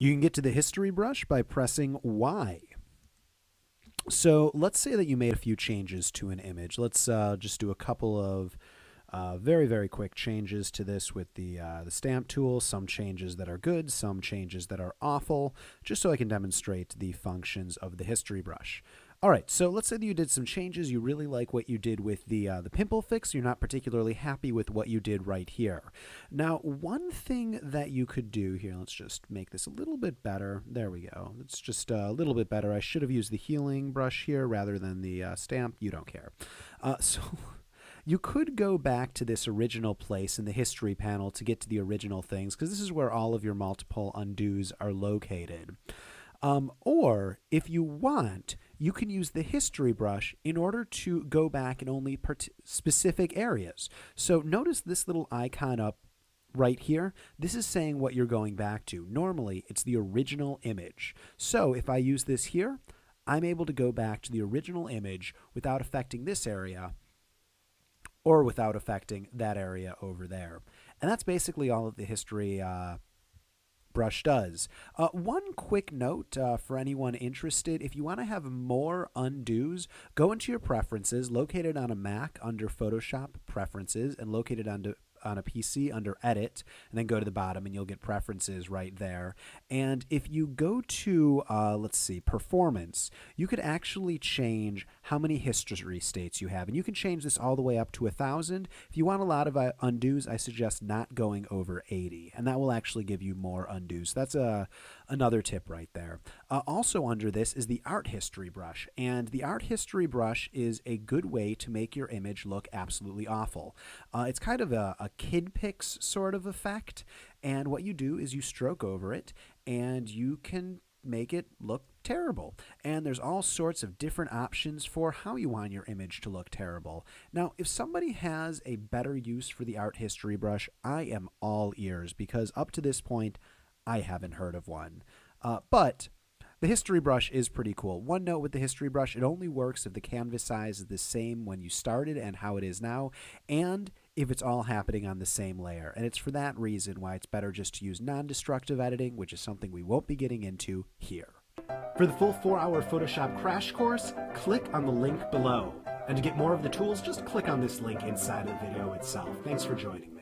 You can get to the history brush by pressing Y. So let's say that you made a few changes to an image. Let's just do a couple of very, very quick changes to this with the stamp tool. Some changes that are good, some changes that are awful, just so I can demonstrate the functions of the history brush. All right, so let's say that you did some changes. You really like what you did with the pimple fix. You're not particularly happy with what you did right here. Now, one thing that you could do here, let's just make this a little bit better. There we go. It's just a little bit better. I should have used the healing brush here rather than the stamp. You don't care. So you could go back to this original place in the history panel to get to the original things, because this is where all of your multiple undos are located. Or if you want, you can use the history brush in order to go back in only specific areas. So notice this little icon up right here. This is saying what you're going back to. Normally, it's the original image. So if I use this here, I'm able to go back to the original image without affecting this area or without affecting that area over there. And that's basically all of the history brush does. One quick note for anyone interested: if you want to have more undos, go into your preferences, located on a Mac under Photoshop Preferences, and located on a PC under Edit, and then go to the bottom and you'll get Preferences right there. And if you go to, let's see, Performance, you could actually change how many history states you have. And you can change this all the way up to 1,000. If you want a lot of undos, I suggest not going over 80, and that will actually give you more undos. That's another tip right there. Also under this is the Art History brush, and the Art History brush is a good way to make your image look absolutely awful. It's kind of a kid picks sort of effect, and what you do is you stroke over it and you can make it look terrible. And there's all sorts of different options for how you want your image to look terrible. Now, if somebody has a better use for the Art History brush, I am all ears, because up to this point I haven't heard of one. But the history brush is pretty cool. One note with the history brush: it only works if the canvas size is the same when you started and how it is now, and if it's all happening on the same layer. And it's for that reason why it's better just to use non-destructive editing, which is something we won't be getting into here. For the full 4-hour Photoshop crash course, click on the link below. And to get more of the tools, just click on this link inside the video itself. Thanks for joining me.